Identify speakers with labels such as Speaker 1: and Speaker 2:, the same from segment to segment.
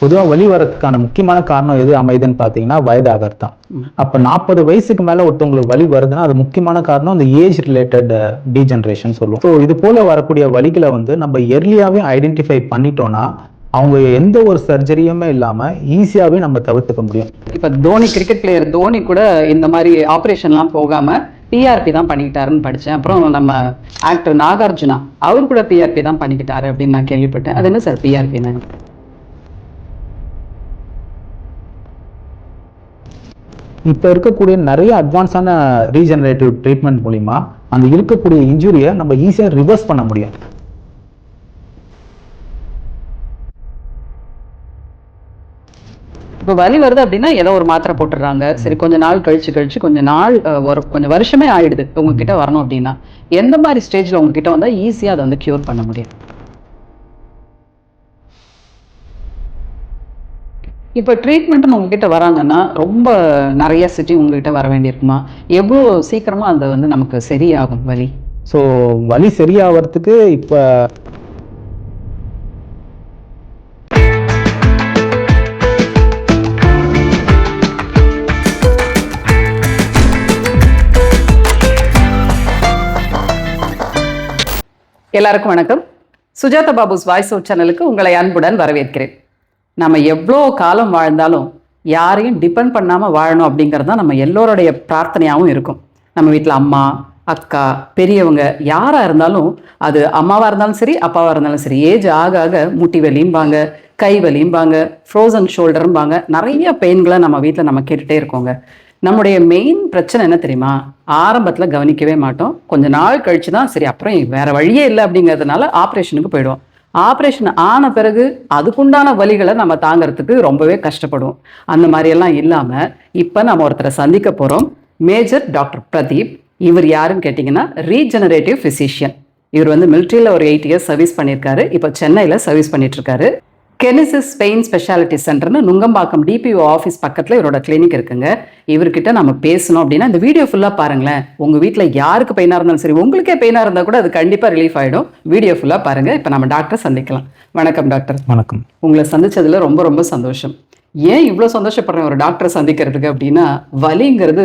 Speaker 1: பொதுவாக வலி வரதுக்கான முக்கியமான காரணம் எது அமைதுன்னு பார்த்தீங்கன்னா வயதாகிறது தான். அப்போ 40 வயசுக்கு மேலே ஒருத்தவங்களுக்கு வலி வருதுன்னா அது முக்கியமான காரணம் அந்த ஏஜ் ரிலேட்டட் டீஜெனரேஷன் சொல்லுவோம். ஸோ இது போல வரக்கூடிய வலிகளை நம்ம எர்லியாகவே ஐடென்டிஃபை பண்ணிட்டோம்னா அவங்க எந்த ஒரு சர்ஜரியுமே இல்லாமல் ஈஸியாகவே நம்ம தவிர்த்துக்க முடியும்.
Speaker 2: இப்போ தோனி கிரிக்கெட் பிளேயர் தோனி கூட இந்த மாதிரி ஆப்ரேஷன்லாம் போகாமல் பிஆர்பி தான் பண்ணிக்கிட்டாருன்னு படித்தேன். அப்புறம் நம்ம ஆக்டர் நாகார்ஜுனா அவர் கூட பிஆர்பி தான் பண்ணிக்கிட்டாரு அப்படின்னு நான் கேள்விப்பட்டேன். அது என்ன சார் பிஆர்பின்னு?
Speaker 1: இப்போ இருக்கக்கூடிய நிறைய அட்வான்ஸான ரீஜெனரேட்டிவ் ட்ரீட்மெண்ட் மூலிமா அந்த இருக்கக்கூடிய இன்ஜுரியை நம்ம ஈஸியாக ரிவர்ஸ் பண்ண முடியும்.
Speaker 2: இப்போ வலி வருது அப்படின்னா ஏதோ ஒரு மாத்திரை போட்டுடுறாங்க. சரி, கொஞ்ச நாள் கழிச்சு கொஞ்சம் வருஷமே ஆயிடுது உங்ககிட்ட வரணும் அப்படின்னா எந்த மாதிரி ஸ்டேஜில் உங்ககிட்ட வந்தால் ஈஸியாக அதை கியூர் பண்ண முடியும்? இப்போ ட்ரீட்மெண்ட்னு உங்ககிட்ட வராங்கன்னா ரொம்ப நிறைய சிட்டி உங்ககிட்ட வர வேண்டியிருக்குமா? எவ்வளோ சீக்கிரமாக அதை நமக்கு சரியாகும் வலி?
Speaker 1: ஸோ வலி சரியாகிறதுக்கு இப்போ
Speaker 2: எல்லாருக்கும் வணக்கம். சுஜாதா பாபுஸ் வாய்ஸ் அவுட் சேனலுக்கு உங்களை அன்புடன் வரவேற்கிறேன். நம்ம எவ்வளோ காலம் வாழ்ந்தாலும் யாரையும் டிபெண்ட் பண்ணாமல் வாழணும் அப்படிங்கிறது தான் நம்ம எல்லோருடைய பிரார்த்தனையாகவும் இருக்கும். நம்ம வீட்டில் அம்மா, அக்கா, பெரியவங்க யாராக இருந்தாலும், அது அம்மாவாக இருந்தாலும் சரி, அப்பாவாக இருந்தாலும் சரி, ஏஜ் ஆக ஆக முட்டி வலியும்பாங்க, கை வலியும்பாங்க, ஃப்ரோசன் ஷோல்டரும்பாங்க, நிறைய பெயின்களை நம்ம வீட்டில் நம்ம கேட்டுகிட்டே இருக்கோங்க. நம்முடைய மெயின் பிரச்சனை என்ன தெரியுமா? ஆரம்பத்தில் கவனிக்கவே மாட்டோம். கொஞ்ச நாள் கழிச்சு தான் சரி அப்புறம் வேற வழியே இல்லை அப்படிங்கிறதுனால ஆப்ரேஷனுக்கு போயிடுவோம். ஆப்ரேஷன் ஆன பிறகு அதுக்குண்டான வலிகளை நம்ம தாங்கிறதுக்கு ரொம்பவே கஷ்டப்படுவோம். அந்த மாதிரியெல்லாம் இல்லாமல் இப்போ நம்ம ஒருத்தரை சந்திக்க போகிறோம். Major doctor Pradeep. இவர் யாருன்னு கேட்டிங்கன்னா ரீஜெனரேட்டிவ் ஃபிசிஷியன். இவர் மிலிட்ரியில் ஒரு 8 இயர்ஸ் சர்வீஸ் பண்ணியிருக்காரு. இப்போ சென்னையில் சர்வீஸ் பண்ணிட்டுருக்காரு. கெனிசிஸ் பெயின் ஸ்பெஷாலிட்டி சென்டர்னு நுங்கம்பாக்கம் டிபிஓ ஆஃபீஸ் பக்கத்தில் இவரோட கிளினிக் இருக்குங்க. இவர்கிட்ட நம்ம பேசணும் அப்படின்னா இந்த வீடியோ ஃபுல்லாக பாருங்களேன். உங்கள் வீட்டில் யாருக்கு பெயினாக இருந்தாலும் சரி, உங்களுக்கே பெயினாக இருந்தால் கூட அது கண்டிப்பாக ரிலீஃப் ஆகிடும். வீடியோ ஃபுல்லாக பாருங்கள். இப்போ நம்ம டாக்டர் சந்திக்கலாம். வணக்கம் டாக்டர்.
Speaker 1: வணக்கம்.
Speaker 2: உங்களை சந்திச்சதுல ரொம்ப ரொம்ப சந்தோஷம். ஏன் இவ்வளோ சந்தோஷப்படுறேன் ஒரு டாக்டரை சந்திக்கிறதுக்கு அப்படின்னா, வலிங்கிறது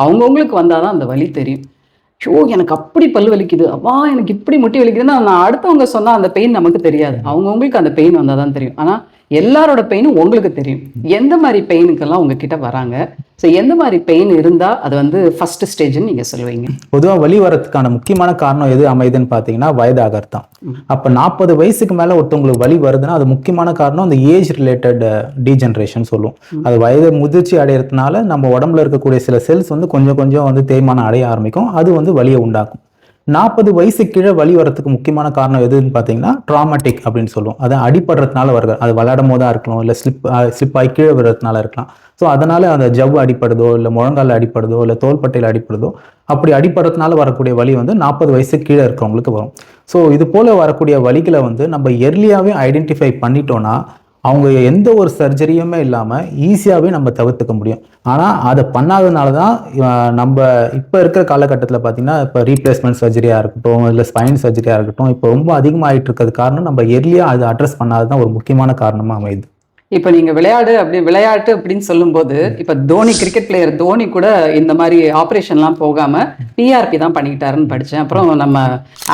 Speaker 2: அவங்கவுங்களுக்கு வந்தால் தான் அந்த வலி தெரியும். ஷோ எனக்கு அப்படி பல் வலிக்குது, அப்பா எனக்கு இப்படி முட்டி வலிக்குதுன்னா நான் அடுத்தவங்க சொன்னால் அந்த பெயின் நமக்கு தெரியாது. அவங்கவுங்களுக்கு அந்த பெயின் வந்தால் தான் தெரியும். ஆனால் எல்லாரோட பெயினும் உங்களுக்கு தெரியும். எந்த மாதிரி பெயினுக்கெல்லாம் உங்ககிட்ட வராங்க? ஸோ எந்த மாதிரி பெயின் இருந்தால் அது ஃபர்ஸ்ட் ஸ்டேஜ்னு நீங்கள் சொல்லுவீங்க?
Speaker 1: பொதுவாக வலி வரதுக்கான முக்கியமான காரணம் எது அமைதுன்னு பார்த்தீங்கன்னா வயதாகிறது தான். அப்போ 40 வயசுக்கு மேலே ஒருத்தவங்களுக்கு வலி வருதுன்னா அது முக்கியமான காரணம் அந்த ஏஜ் ரிலேட்டட் டீஜெனரேஷன் சொல்லுவோம். அது வயது முதிர்ச்சி அடையிறதுனால நம்ம உடம்புல இருக்கக்கூடிய சில செல்ஸ் கொஞ்சம் கொஞ்சம் தேய்மானம் அடைய ஆரம்பிக்கும். அது வலியை உண்டாக்கும். 40 வயசுக்கு கீழே வலி வரதுக்கு முக்கியமான காரணம் எதுன்னு பார்த்தீங்கன்னா ட்ராமாட்டிக் அப்படின்னு சொல்லுவோம். அது அடிப்படுறதுனால வருது. அது விளையாடும் போதாக இருக்கலாம், இல்லை ஸ்லிப் ஆகி கீழே விடுறதுனால இருக்கலாம். ஸோ அதனால அந்த ஜவ்வு அடிப்படுதோ, இல்லை முழங்கால அடிப்படுதோ, இல்லை தோள்பட்டையில் அடிப்படுதோ, அப்படி அடிப்படுறதுனால வரக்கூடிய வலி 40 வயசுக்கு கீழே இருக்கிறவங்களுக்கு வரும். ஸோ இது போல வரக்கூடிய வலிகளை நம்ம எர்லியாகவே ஐடென்டிஃபை பண்ணிட்டோம்னா அவங்க எந்த ஒரு சர்ஜரியுமே இல்லாமல் ஈஸியாகவே நம்ம தவிர்த்துக்க முடியும். ஆனால் அதை பண்ணாததுனால தான் நம்ம இப்போ இருக்கிற காலகட்டத்தில் பார்த்தீங்கன்னா இப்போ ரீப்ளேஸ்மெண்ட் சர்ஜரியாக இருக்கட்டும், இல்லை ஸ்பைன் சர்ஜரியாக இருக்கட்டும், இப்போ ரொம்ப அதிகமாகிட்டு இருக்கிறது காரணம் நம்ம எர்லியாக அதை அட்ரஸ் பண்ணாது தான் ஒரு முக்கியமான காரணமாக அமையுது.
Speaker 2: இப்போ நீங்கள் விளையாட்டு அப்படின்னு சொல்லும்போது, இப்போ தோனி கிரிக்கெட் பிளேயர் தோனி கூட இந்த மாதிரி ஆப்ரேஷன்லாம் போகாமல் பிஆர்பி தான் பண்ணிக்கிட்டாருன்னு படித்தேன். அப்புறம் நம்ம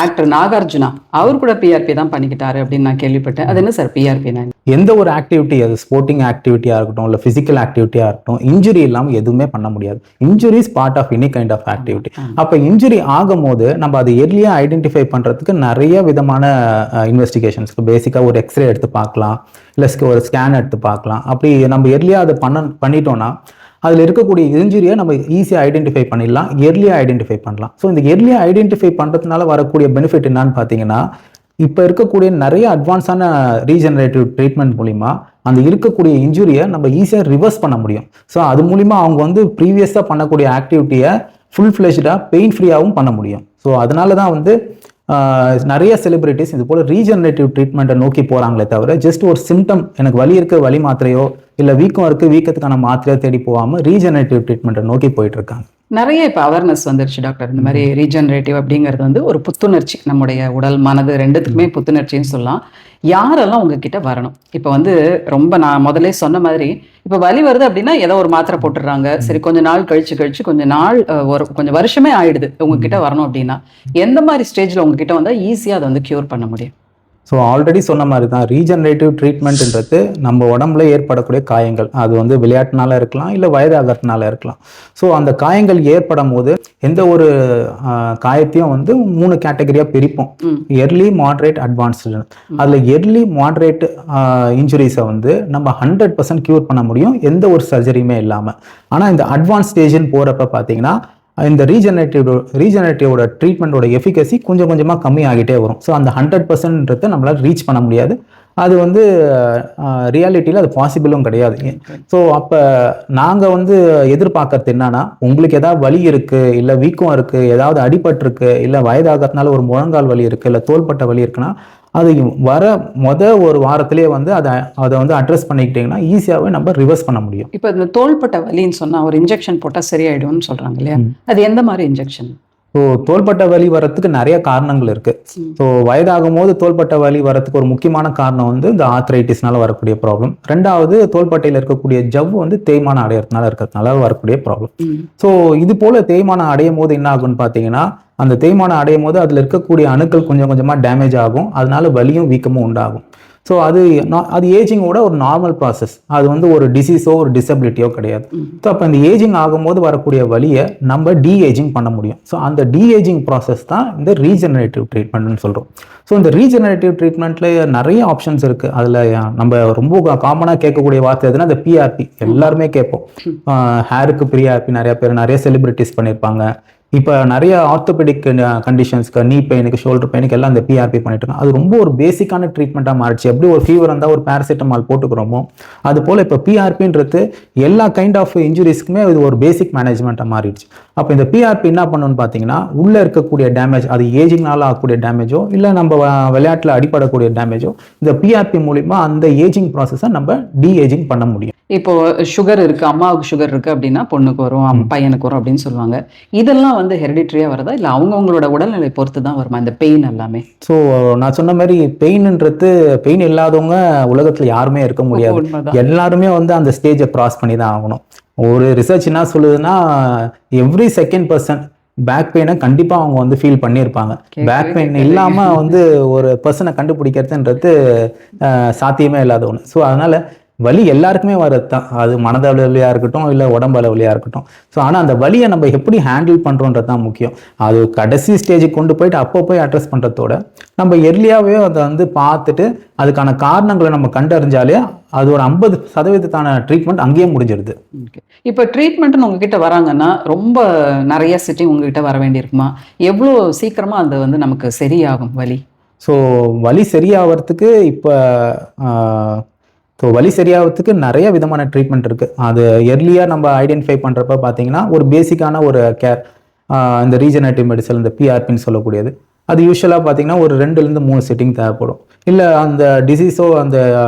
Speaker 2: ஆக்டர் நாகார்ஜுனா அவர் கூட பிஆர்பி தான் பண்ணிக்கிட்டாரு அப்படின்னு நான் கேள்விப்பட்டேன். அது என்ன சார் பிஆர்பினா?
Speaker 1: எந்த ஒரு ஆக்டிவிட்டி, அது ஸ்போர்ட்டிங் ஆக்டிவிட்டியாக இருக்கட்டும், இல்லை ஃபிசிக்கல் ஆக்டிவிட்டியாக இருக்கட்டும், இன்ஜுரி இல்லாமல் எதுவுமே பண்ண முடியாது. Injury is part of any kind of activity. அப்போ இன்ஜுரி ஆகும் போது நம்ம அதை எர்லியாக ஐடென்டிஃபை பண்ணுறதுக்கு நிறைய விதமான இன்வெஸ்டிகேஷன்ஸ், பேசிக்காக ஒரு எக்ஸ்ரே எடுத்து பார்க்கலாம், இல்லை ஒரு ஸ்கேன் எடுத்து பார்க்கலாம். அப்படி நம்ம எர்லியாக அதை பண்ணிட்டோம்னா அதில் இருக்கக்கூடிய இன்ஜுரியை நம்ம ஈஸியாக ஐடென்டிஃபை பண்ணிடலாம், எர்லியாக ஐடென்டிஃபை பண்ணலாம். ஸோ இந்த எர்லியாக ஐடென்டிஃபை பண்ணுறதுனால வரக்கூடிய பெனிஃபிட் என்னன்னு பார்த்தீங்கன்னா, இப்போ இருக்கக்கூடிய நிறைய அட்வான்ஸான ரீஜெனரேட்டிவ் ட்ரீட்மெண்ட் மூலிமா அந்த இருக்கக்கூடிய இன்ஜுரியை நம்ம ஈஸியாக ரிவர்ஸ் பண்ண முடியும். ஸோ அது மூலிமா அவங்க ப்ரீவியஸாக பண்ணக்கூடிய ஆக்டிவிட்டியை ஃபுல் ஃப்ளெஷ்டாக பெயின் ஃப்ரீயாகவும் பண்ண முடியும். ஸோ அதனால தான் நிறைய செலிபிரிட்டிஸ் இது போல் ரீஜெனரேட்டிவ் ட்ரீட்மெண்ட்டை நோக்கி போகிறாங்களே தவிர ஜஸ்ட் ஒரு சிம்டம், எனக்கு வலி இருக்க வலி மாத்திரையோ இல்லை வீக்கம் இருக்குது வீக்கத்துக்கான மாத்திரையோ தேடி போகாமல் ரீஜெனரேட்டிவ் ட்ரீட்மெண்ட்டை நோக்கி போயிட்டு இருக்காங்க.
Speaker 2: நிறைய இப்போ அவேர்னஸ் வந்துருச்சு டாக்டர். இந்த மாதிரி ரீஜெனரேட்டிவ் அப்படிங்கிறது வந்து ஒரு புத்துணர்ச்சி, நம்முடைய உடல் மனது ரெண்டுத்துக்குமே புத்துணர்ச்சின்னு சொல்லலாம். யாரெல்லாம் உங்ககிட்ட வரணும்? இப்போ வந்து ரொம்ப நான் முதல்ல சொன்ன மாதிரி இப்போ வலி வருது அப்படின்னா ஏதோ ஒரு மாத்திரை போட்டுடுறாங்க. சரி, கொஞ்ச நாள் கழிச்சு கொஞ்ச நாள் ஒரு கொஞ்சம் வருஷமே ஆயிடுது உங்ககிட்ட வரணும் அப்படின்னா, எந்த மாதிரி ஸ்டேஜில் உங்ககிட்ட வந்தால் ஈஸியாக அதை வந்து க்யூர் பண்ண முடியும்?
Speaker 1: ஸோ ஆல்ரெடி சொன்ன மாதிரி தான் ரீஜெனரேட்டிவ் ட்ரீட்மெண்ட்ன்றது நம்ம உடம்புல ஏற்படக்கூடிய காயங்கள். அது வந்து விளையாட்டுனால இருக்கலாம், இல்லை வயதாகிறதுனால இருக்கலாம். ஸோ அந்த காயங்கள் ஏற்படும் போது எந்த ஒரு காயத்தையும் வந்து 3 கேட்டகரியாக பிரிப்போம். Early, moderate, advanced. அதில் எர்லி மாட்ரேட் இன்ஜுரிஸை வந்து நம்ம 100% க்யூர் பண்ண முடியும் எந்த ஒரு சர்ஜரியுமே இல்லாமல். ஆனால் இந்த அட்வான்ஸ் ஸ்டேஜ்னு போகிறப்ப பார்த்தீங்கன்னா இந்த ரீஜெனரேட்டிவோட ட்ரீட்மெண்ட்டோட எஃபிகசி கொஞ்சம் கொஞ்சமாக கம்மி ஆகிட்டே வரும். ஸோ அந்த 100%ன்றதை நம்மளால் ரீச் பண்ண முடியாது. அது வந்து ரியாலிட்டியில் அது பாசிபிளும் கிடையாது. ஸோ அப்போ நாங்கள் வந்து எதிர்பார்க்கறது என்னன்னா, உங்களுக்கு ஏதாவது வலி இருக்குது, இல்லை வீக்கம் இருக்குது, ஏதாவது அடிபட்டிருக்கு, இல்லை வயதாகிறதுனால ஒரு முழங்கால் வலி இருக்குது, இல்லை தோள்பட்ட வலி இருக்குன்னா அது வர ஒரு வாரத்திலேயே வந்து அதை வந்து அட்ரஸ் பண்ணிக்கிட்டீங்கன்னா ஈஸியாகவே நம்ம ரிவர்ஸ் பண்ண முடியும்.
Speaker 2: இப்போ இந்த தோள்பட்ட வலின்னு சொன்னால் ஒரு இன்ஜெக்ஷன் போட்டால் சரியாயிடும்னு சொல்கிறாங்க இல்லையா? அது எந்த மாதிரி இன்ஜெக்ஷன்?
Speaker 1: ஸோ தோள்பட்ட வலி வரத்துக்கு நிறைய காரணங்கள் இருக்கு. ஸோ வயதாகும் போது தோள்பட்ட வலி வரத்துக்கு ஒரு முக்கியமான காரணம் வந்து இந்த ஆர்த்ரைட்டிஸ்னால வரக்கூடிய ப்ராப்ளம். ரெண்டாவது தோள்பட்டையில் இருக்கக்கூடிய ஜவ்வு வந்து தேய்மானம் அடையிறதுனால இருக்கிறதுனால வரக்கூடிய ப்ராப்ளம். ஸோ இது போல தேய்மானம் அடையும் போது என்ன ஆகும்னு பார்த்தீங்கன்னா, அந்த தேய்மானம் அடையும் போது அதில் இருக்கக்கூடிய அணுக்கள் கொஞ்சம் கொஞ்சமாக டேமேஜ் ஆகும். அதனால வலியும் வீக்கமும் உண்டாகும். ஸோ அது ஏஜிங்கோட ஒரு நார்மல் ப்ராசஸ். அது வந்து ஒரு டிசீஸோ ஒரு டிசபிலிட்டியோ கிடையாது. ஸோ அப்போ இந்த ஏஜிங் ஆகும்போது வரக்கூடிய வலியை நம்ம டீஏஜிங் பண்ண முடியும். ஸோ அந்த டீஏஜிங் ப்ராசஸ் தான் இந்த ரீஜெனரேட்டிவ் ட்ரீட்மெண்ட்னு சொல்கிறோம். ஸோ இந்த ரீஜெனரேட்டிவ் ட்ரீட்மெண்ட்ல நிறைய ஆப்ஷன்ஸ் இருக்குது. அதில் நம்ம ரொம்ப காமனாக கேட்கக்கூடிய வார்த்தை எதுனா இந்த பிஆர்பி. எல்லாருமே கேட்போம். ஹேருக்கு பிஆர்பி நிறைய செலிபிரிட்டிஸ் பண்ணியிருப்பாங்க. இப்போ நிறைய ஆர்த்தோபெடிக் கண்டிஷன்ஸ்க்கு, நீ பெயினுக்கு, ஷோல்டர் பெயினுக்கு எல்லாம் அந்த பிஆர்பி பண்ணிட்டு இருக்காங்க. அது ரொம்ப ஒரு பேசிக்கான ட்ரீட்மெண்ட்டாக மாறிச்சு. எப்படி ஒரு ஃபீவர் இருந்தால் ஒரு பேராசிட்டமால் போட்டுக்கிறோமோ அது போல் இப்போ பிஆர்பின்றது எல்லா கைண்ட் ஆஃப் இன்ஜுரிஸ்க்குமே இது ஒரு பேசிக் மேனேஜ்மெண்ட்டாக மாறிடுச்சு. அப்போ இந்த பிஆர்பி என்ன பண்ணணும்னு பார்த்தீங்கன்னா, உள்ளே இருக்கக்கூடிய டேமேஜ், அது ஏஜிங்னால ஆகக்கூடிய டேமேஜோ இல்லை நம்ம விளையாட்டில் அடிப்படக்கூடிய டேமேஜோ இந்த பிஆர்பி மூலிமா அந்த ஏஜிங் ப்ராசஸை நம்ம டீஏஜிங் பண்ண முடியும்.
Speaker 2: இப்போ சுகர் இருக்கு, அம்மாவுக்கு சுகர் இருக்கு அப்படின்னா பொண்ணுக்கு வரும், பையனுக்கு வரும் அப்படின்னு சொல்லுவாங்க. இதெல்லாம் வந்து ஹெரிடிட்ரியா வருதா இல்லை அவங்கவுங்களோட உடல்நிலை பொறுத்து தான் வருமா இந்த பெயின் எல்லாமே?
Speaker 1: ஸோ நான் சொன்ன மாதிரி பெயின் இல்லாதவங்க உலகத்தில் யாருமே இருக்க முடியாது. எல்லாருமே வந்து அந்த ஸ்டேஜை கிராஸ் பண்ணி தான் ஆகணும். ஒரு ரிசர்ச் என்ன சொல்லுதுன்னா, எவ்ரி செகண்ட் பர்சன் பேக் பெயினை கண்டிப்பாக அவங்க வந்து ஃபீல் பண்ணியிருப்பாங்க. பேக் பெயின் இல்லாமல் வந்து ஒரு பர்சனை கண்டுபிடிக்கிறதுன்றது சாத்தியமே இல்லாத ஒன்று. ஸோ அதனால வலி எல்லாருக்குமே வர்றது தான். அது மனதளவுலையாக இருக்கட்டும், இல்லை உடம்பு அளவுலையாக இருக்கட்டும். ஸோ ஆனால் அந்த வலியை நம்ம எப்படி ஹேண்டில் பண்ணுறோன்றது தான் முக்கியம். அது கடைசி ஸ்டேஜுக்கு கொண்டு போயிட்டு அப்போ போய் அட்ரஸ் பண்ணுறதோட நம்ம எர்லியாகவே அதை வந்து பார்த்துட்டு அதுக்கான காரணங்களை நம்ம கண்டறிஞ்சாலே அது ஒரு 50% ட்ரீட்மெண்ட் அங்கேயே முடிஞ்சிருது.
Speaker 2: இப்போ ட்ரீட்மெண்ட்னு உங்ககிட்ட வராங்கன்னா ரொம்ப நிறைய சிட்டிங் உங்ககிட்ட வர வேண்டியிருக்குமா? எவ்வளோ சீக்கிரமாக அது வந்து நமக்கு சரியாகும் வலி?
Speaker 1: ஸோ வலி சரியாகிறதுக்கு வலி சரியாகிறதுக்கு நிறைய விதமான ட்ரீட்மெண்ட் இருக்குது. அது எர்லியாக நம்ம ஐடென்டிஃபை பண்ணுறப்ப பார்த்தீங்கன்னா ஒரு பேசிக்கான ஒரு கேர், இந்த ரீஜெனரேட்டிவ் மெடிசன், இந்த பிஆர்பின்னு சொல்லக்கூடியது, அது யூஸ்வலாக பார்த்தீங்கன்னா ஒரு 2-3 சிட்டிங் தேவைப்படும். இல்லை அந்த டிசீஸோ அந்த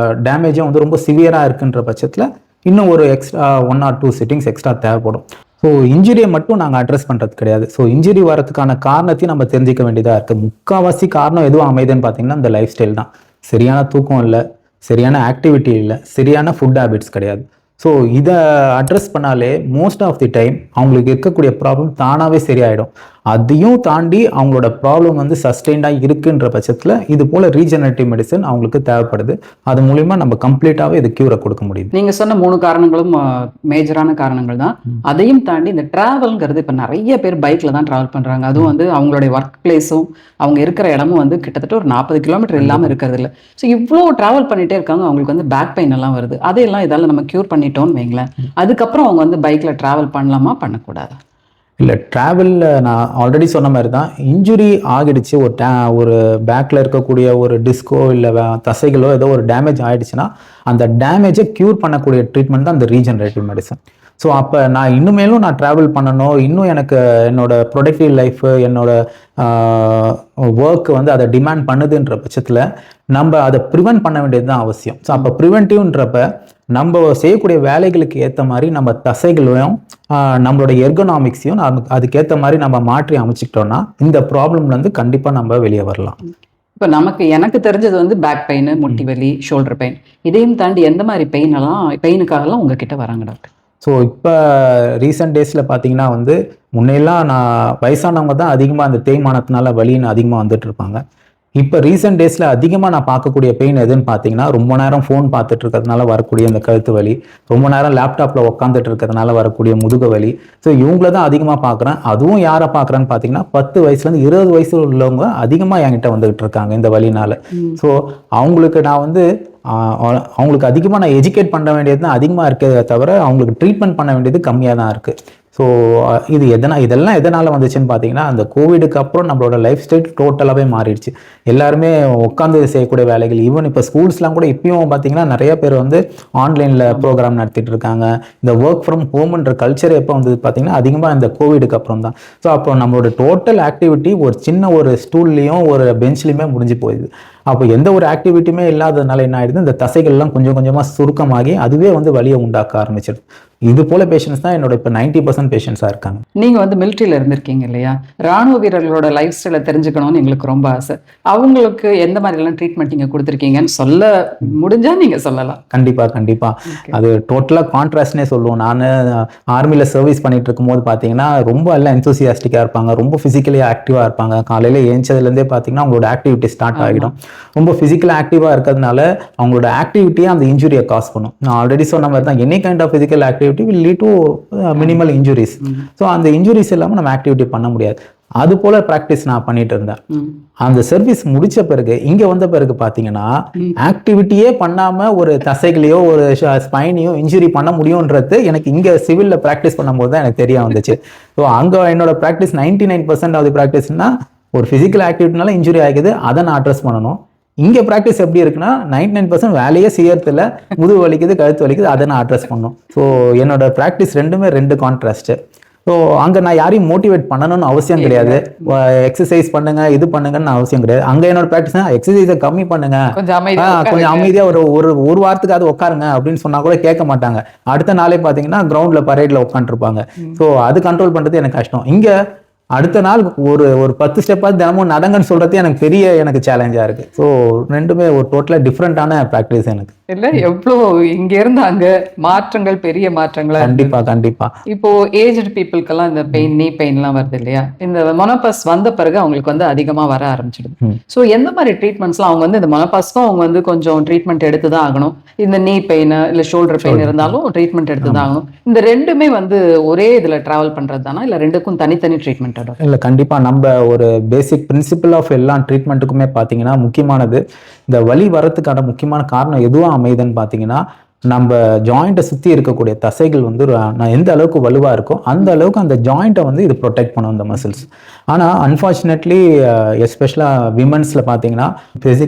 Speaker 1: டேமேஜோ வந்து ரொம்ப சிவியராக இருக்குன்ற பட்சத்தில் இன்னும் ஒரு எக்ஸ்ட்ரா 1 or 2 சிட்டிங்ஸ் எக்ஸ்ட்ரா தேவைப்படும். ஸோ இன்ஜுரியை மட்டும் நாங்கள் அட்ரஸ் பண்ணுறது கிடையாது. ஸோ இன்ஜுரி வரதுக்கான காரணத்தையும் நம்ம தெரிஞ்சிக்க வேண்டியதாக இருக்குது. முக்கால்வாசி காரணம் எதுவும் அமைதுன்னு பார்த்தீங்கன்னா இந்த லைஃப் ஸ்டைல் தான். சரியான தூக்கம் இல்லை, சரியான ஆக்டிவிட்டி இல்லை, சரியான ஃபுட் ஹேபிட்ஸ் கிடையாது. ஸோ இதை அட்ரஸ் பண்ணாலே மோஸ்ட் ஆஃப் தி டைம் அவங்களுக்கு இருக்கக்கூடிய ப்ராப்ளம் தானாகவே சரியாயிடும். அதையும் தாண்டி அவங்களோட ப்ராப்ளம் வந்து சஸ்டெயின்டாக இருக்குன்ற பட்சத்தில் இது போல் ரீஜெனரேட்டிவ் மெடிசன் அவங்களுக்கு தேவைப்படுது. அது மூலிமா நம்ம கம்ப்ளீட்டாகவே இது க்யூரை கொடுக்க முடியும்.
Speaker 2: நீங்கள் சொன்ன 3 காரணங்களும் மேஜரான காரணங்கள் தான். அதையும் தாண்டி இந்த ட்ராவல்ங்கிறது இப்போ நிறைய பேர் பைக்கில் தான் ட்ராவல் பண்ணுறாங்க. அதுவும் வந்து அவங்களுடைய ஒர்க் பிளேஸும் அவங்க இருக்கிற இடமும் வந்து கிட்டத்தட்ட ஒரு 40 கிலோமீட்டர் இல்லாமல் இருக்கிறது இல்லை. ஸோ இவ்வளோ ட்ராவல் பண்ணிகிட்டே இருக்காங்க, அவங்களுக்கு வந்து பேக் பெயின் எல்லாம் வருது. அதையெல்லாம் இதால் நம்ம க்யூர் பண்ணிட்டோம்னு வைங்களேன், அதுக்கப்புறம் அவங்க வந்து பைக்கில் ட்ராவல் பண்ணலாமா பண்ணக்கூடாதா?
Speaker 1: இல்லை, ட்ராவலில் நான் ஆல்ரெடி சொன்ன மாதிரி தான், இன்ஜுரி ஆகிடுச்சு, ஒரு பேக்கில் இருக்கக்கூடிய ஒரு டிஸ்கோ இல்லை தசைகளோ ஏதோ ஒரு டேமேஜ் ஆகிடுச்சுன்னா அந்த டேமேஜை க்யூர் பண்ணக்கூடிய ட்ரீட்மெண்ட் தான் அந்த ரீஜெனரேட்டிவ் மெடிசன். ஸோ அப்போ நான் இன்னுமேலும் நான் ட்ராவல் பண்ணணும், இன்னும் எனக்கு என்னோட ப்ரொடக்டிவ் லைஃப், என்னோட ஒர்க் வந்து அதை டிமாண்ட் பண்ணுதுன்ற பட்சத்தில் நம்ம அதை ப்ரிவென்ட் பண்ண வேண்டியது தான் அவசியம். ஸோ அப்போ ப்ரிவென்டிவ்ன்றப்ப நம்ம செய்யக்கூடிய வேலைகளுக்கு ஏற்ற மாதிரி நம்ம தசைகளையும் நம்மளோட எர்கனாமிக்ஸையும் அதுக்கேற்ற மாதிரி நம்ம மாற்றி அமைச்சிக்கிட்டோம்னா இந்த ப்ராப்ளம்லேருந்து கண்டிப்பாக நம்ம வெளியே வரலாம்.
Speaker 2: இப்போ எனக்கு தெரிஞ்சது வந்து பேக் பெயின், முட்டி வலி, ஷோல்டர் பெயின், இதையும் தாண்டி எந்த மாதிரி பெயினுக்காகலாம் உங்ககிட்ட வராங்க டாக்டர்?
Speaker 1: ஸோ இப்போ ரீசெண்ட் டேஸில் பார்த்தீங்கன்னா வந்து முன்னையெல்லாம் வயசானவங்க தான் அதிகமாக அந்த தேய்மானத்தினால வலின்னு அதிகமாக வந்துட்டு இருப்பாங்க. இப்போ ரீசெண்ட் டேஸில் அதிகமாக நான் பார்க்கக்கூடிய பெயின் எதுன்னு பார்த்தீங்கன்னா ரொம்ப நேரம் ஃபோன் பார்த்துட்டு இருக்கிறதுனால வரக்கூடிய இந்த கழுத்து வலி, ரொம்ப நேரம் லேப்டாப்பில் உட்காந்துட்டு இருக்கிறதுனால வரக்கூடிய முதுகு வலி. ஸோ இவங்கள தான் அதிகமாக பார்க்குறேன். அதுவும் யாரை பார்க்குறேன்னு பார்த்தீங்கன்னா 10 வயசுலேருந்து 20 வயசு உள்ளவங்க அதிகமாக என்கிட்ட வந்துகிட்டு இருக்காங்க இந்த வலினால. ஸோ அவங்களுக்கு நான் வந்து அவங்களுக்கு அதிகமாக நான் எஜுகேட் பண்ண வேண்டியது தான் அதிகமாக இருக்கிறத தவிர அவங்களுக்கு ட்ரீட்மெண்ட் பண்ண வேண்டியது கம்மியாக தான் இருக்குது. ஸோ இதெல்லாம் எதனால் வந்துச்சுன்னு பார்த்தீங்கன்னா அந்த கோவிடுக்கு அப்புறம் நம்மளோட லைஃப் ஸ்டைல் டோட்டலாகவே மாறிடுச்சு. எல்லாருமே உட்காந்து செய்யக்கூடிய வேலைகள், ஈவன் இப்போ ஸ்கூல்ஸ்லாம் கூட இப்பயும் பார்த்தீங்கன்னா நிறைய பேர் வந்து ஆன்லைனில் ப்ரோக்ராம் நடத்திட்டு இருக்காங்க. இந்த ஒர்க் ஃப்ரம் ஹோம்ன்ற கல்ச்சர் எப்போ வந்தது பார்த்தீங்கன்னா அதிகமாக இந்த கோவிடுக்கு அப்புறம் தான். ஸோ அப்போ நம்மளோட டோட்டல் ஆக்டிவிட்டி ஒரு சின்ன ஒரு ஸ்டூல்லையும் ஒரு பெஞ்ச்லையுமே முடிஞ்சு போயிடுது. அப்போ எந்த ஒரு ஆக்டிவிட்டியுமே இல்லாததுனால என்ன ஆயிடுது, இந்த தசைகள்லாம் கொஞ்சம் கொஞ்சமாக சுருக்கமாகி அதுவே வந்து வலியை உண்டாக்க ஆரம்பிச்சிடுது. இது போல பேஷண்ட்ஸ் தான் என்னோட இப்போ 90% பேஷண்ட்ஸாக இருக்காங்க.
Speaker 2: நீங்கள் வந்து மிலிட்ரியில் இருந்திருக்கீங்க இல்லையா? ராணுவ வீரர்களோட லைஃப் ஸ்டைலை தெரிஞ்சுக்கணும்னு எங்களுக்கு ரொம்ப ஆசை. அவங்களுக்கு எந்த மாதிரிலாம் ட்ரீட்மெண்ட் நீங்கள் கொடுத்துருக்கீங்கன்னு சொல்ல முடிஞ்சா நீங்கள் சொல்லலாம்.
Speaker 1: கண்டிப்பாக அது டோட்டலாக கான்ட்ராஸ்ட்னே சொல்லுவோம். நான் ஆர்மியில் சர்வீஸ் பண்ணிட்டு இருக்கும்போது பார்த்தீங்கன்னா ரொம்ப எல்லாம் என்தூசியாஸ்டிக்காக இருப்பாங்க, ரொம்ப ஃபிசிக்கலி ஆக்டிவாக இருப்பாங்க. காலையில் ஏஞ்சதுலேருந்தே பார்த்தீங்கன்னா அவங்களோட ஆக்டிவிட்டி ஸ்டார்ட் ஆகிடும். ரொம்ப ஃபிசிக்கல் ஆக்டிவாக இருக்கிறதுனால அவங்களோட ஆக்டிவிட்டியே அந்த இன்ஜுரியை காஸ் பண்ணும். நான் ஆல்ரெடி சொன்ன மாதிரி தான், any kind of physical activity will lead to minimal injuries. So அந்த இன்ஜுரிஸ் இல்லாமல் நம்ம ஆக்டிவிட்டி பண்ண முடியாது. அது போல ப்ராக்டிஸ் நான் பண்ணிட்டு இருந்தேன். அந்த சர்வீஸ் முடிச்ச பிறகு இங்க வந்த பிறகு பாத்தீங்கன்னா ஆக்டிவிட்டியே பண்ணாம ஒரு தசைகளையோ ஒரு ஸ்பைனையோ இன்ஜுரி பண்ண முடியும்ன்றது எனக்கு இங்க சிவில்ல ப்ராக்டிஸ் பண்ணும்போது தான் எனக்கு தெரிய வந்துச்சு. ஸோ அங்க என்னோட ப்ராக்டிஸ் 99% ஆஃப் தி ப்ராக்டிஸ்னா ஒரு ஃபிசிக்கல் ஆக்டிவிட்டினால இன்ஜுரி ஆகுது, அதை நான் அட்ரஸ் பண்ணணும். இங்க ப்ராக்டிஸ் எப்படி இருக்குன்னா 99% வேலையே செய்யறதுல முதுகு வலிக்குது, கழுத்து வலிக்குது, அதை நான் அட்ரஸ் பண்ணணும். ஸோ என்னோட ப்ராக்டிஸ் ரெண்டு கான்ட்ராஸ்ட். ஸோ அங்கே நான் யாரையும் மோட்டிவேட் பண்ணணும்னு அவசியம் கிடையாது, எக்ஸசைஸ் பண்ணுங்க இது பண்ணுங்கன்னு அவசியம் கிடையாது. அங்கே என்னோட ப்ராக்டிஸ் எக்ஸசைஸை கம்மி பண்ணுங்க, கொஞ்சம் அமைதியா ஒரு வாரத்துக்கு அது உட்காருங்க அப்படின்னு சொன்னா கூட கேட்க மாட்டாங்க. அடுத்த நாளே பார்த்தீங்கன்னா கிரவுண்ட்ல பரேட்ல உட்காந்துருப்பாங்க. ஸோ அது கண்ட்ரோல் பண்றது எனக்கு கஷ்டம். இங்க அடுத்த நாள் ஒரு 10 ஸ்டெப்பாக தினமும் நடங்கன்னு சொல்றது எனக்கு சேலஞ்சா இருக்கு. ஸோ ரெண்டுமே ஒரு டோட்டலாக டிஃப்ரெண்டான ப்ராக்டிஸ் எனக்கு.
Speaker 2: இல்ல எவ்வளோ இங்க இருந்து அங்க மாற்றங்கள், பெரிய மாற்றங்களா.
Speaker 1: கண்டிப்பா
Speaker 2: இப்போ ஏஜ்டு பீப்புளுக்கெல்லாம் இந்த பெயின், நீ பெயின்லாம் வருது இல்லையா? இந்த மொனோபாஸ் வந்த பிறகு அவங்களுக்கு வந்து அதிகமா வர ஆரம்பிச்சிடுது. ஸோ எந்த மாதிரி ட்ரீட்மெண்ட்ஸ்லாம் அவங்க வந்து இந்த மொனோபாஸ்க்கும் அவங்க வந்து கொஞ்சம் ட்ரீட்மெண்ட் எடுத்து தான் ஆகணும்? இந்த நீ பெயின் இல்லை ஷோல்டர் பெயின் இருந்தாலும் ட்ரீட்மெண்ட் எடுத்து தான் ஆகணும். இந்த ரெண்டுமே வந்து ஒரே இதுல டிராவல் பண்றது தானா இல்லை ரெண்டுக்கும் தனித்தனி ட்ரீட்மெண்ட்?
Speaker 1: இல்லை கண்டிப்பா நம்ம ஒரு பேசிக் பிரின்சிபல் ஆஃப் எல்லா ட்ரீட்மெண்ட்டுக்குமே பார்த்தீங்கன்னா முக்கியமானது இந்த வலி வரத்துக்கான முக்கியமான காரணம் எதுவும் அமைதுன்னு பார்த்தீங்கன்னா நம்ம ஜாயிண்ட்டை சுற்றி இருக்கக்கூடிய தசைகள் வந்து எந்த அளவுக்கு வலுவாக இருக்கோ அந்த அளவுக்கு அந்த ஜாயிண்ட்டை வந்து இது ப்ரொடெக்ட் பண்ணும் இந்த மசில்ஸ். ஆனால் அன்ஃபார்ச்சுனேட்லி எஸ்பெஷலாக விமன்ஸில் பார்த்தீங்கன்னா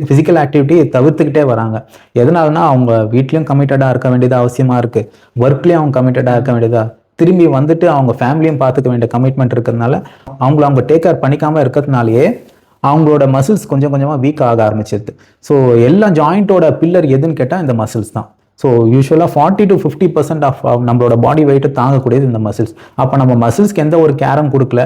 Speaker 1: ஃபிசிக்கல் ஆக்டிவிட்டி தவிர்த்துக்கிட்டே வராங்க. எதனாலனா அவங்க வீட்லேயும் கமிட்டடாக இருக்க வேண்டியது அவசியமாக இருக்குது, ஒர்க்லேயும் அவங்க கமிட்டடாக இருக்க வேண்டியதா, திரும்பி வந்துட்டு அவங்க ஃபேமிலியும் பார்த்துக்க வேண்டிய கமிட்மெண்ட் இருக்கிறதுனால அவங்க டேக் கேர் பண்ணிக்காமல் இருக்கிறதுனாலேயே அவங்களோட மசில்ஸ் கொஞ்சம் கொஞ்சமாக வீக் ஆக ஆரம்பிச்சிருது. ஸோ எல்லா ஜாயிண்ட்டோட பில்லர் எதுன்னு கேட்டால் இந்த மசில்ஸ் தான். ஸோ யூஸ்வலாக 40 to 50% ஆஃப் நம்மளோட பாடி வெயிட்டு தாங்கக்கூடியது இந்த மசில்ஸ். அப்போ நம்ம மசில்ஸ்க்கு எந்த ஒரு கேரும் கொடுக்கல.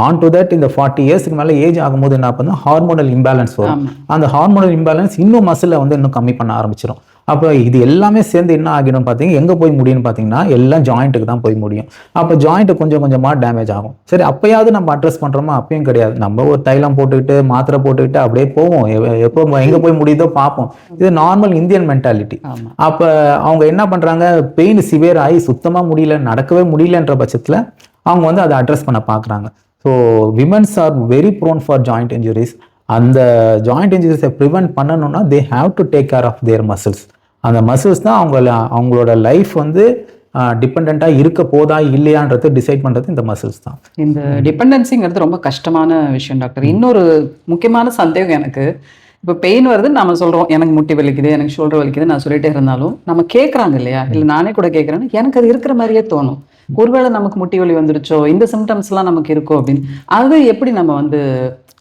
Speaker 1: ஆன் டு தட் இந்த 40 இயர்ஸ்க்கு மேலே ஏஜ் ஆகும்போது என்ன பண்ணா ஹார்மோனல் இம்பேலன்ஸ் வரும். அந்த ஹார்மோனல் இம்பேலன்ஸ் இன்னும் மசிலை வந்து இன்னும் கம்மி பண்ண ஆரம்பிச்சிடும். அப்போ இது எல்லாமே சேர்ந்து என்ன ஆகிடும் பார்த்தீங்கன்னா எங்கே போய் முடியும்னு பார்த்தீங்கன்னா எல்லாம் ஜாயிண்ட்டுக்கு தான் போய் முடியும். அப்போ ஜாயிண்ட்டு கொஞ்சம் கொஞ்சமாக டேமேஜ் ஆகும். சரி அப்போயாவது நம்ம அட்ரஸ் பண்ணுறோமா? அப்பயும் கிடையாது. நம்ம ஒரு தைலம் போட்டுக்கிட்டு மாத்திரை போட்டுக்கிட்டு அப்படியே போவோம், எப்போ எங்கே போய் முடியுதோ பார்ப்போம். இது நார்மல் இந்தியன் மென்டாலிட்டி. அப்போ அவங்க என்ன பண்ணுறாங்க, பெயின் சிவியர் ஆகி சுத்தமாக முடியல, நடக்கவே முடியலன்ற பட்சத்தில் அவங்க வந்து அதை அட்ரஸ் பண்ண பார்க்குறாங்க. So womens are very prone for joint injuries. அந்த ஜாயிண்ட் இன்ஜுரிஸை ப்ரிவென்ட் பண்ணணும்னா they have to take care of their muscles. அந்த மசில்ஸ் தான் அவங்களோட லைஃப் வந்து டிபெண்ட்டாக இருக்க போதா இல்லையான்றது டிசைட் பண்ணுறது இந்த மசில்ஸ் தான்.
Speaker 2: இந்த டிபெண்டன்சிங்கிறது ரொம்ப கஷ்டமான விஷயம் டாக்டர். இன்னொரு முக்கியமான சந்தேகம் எனக்கு, இப்போ பெயின் வருது நம்ம சொல்கிறோம் எனக்கு முட்டி வலிக்குது, எனக்கு ஷோல்டர் வலிக்குது நான் சொல்லிட்டே இருந்தாலும் நம்ம கேட்குறாங்க இல்லையா, இல்லை நானே கூட கேட்குறேன்னு எனக்கு அது இருக்கிற மாதிரியே தோணும். ஒருவேளை நமக்கு முட்டி வலி வந்துருச்சோ, இந்த சிம்டம்ஸ்லாம் நமக்கு இருக்கோ அப்படின்னு. அது எப்படி நம்ம வந்து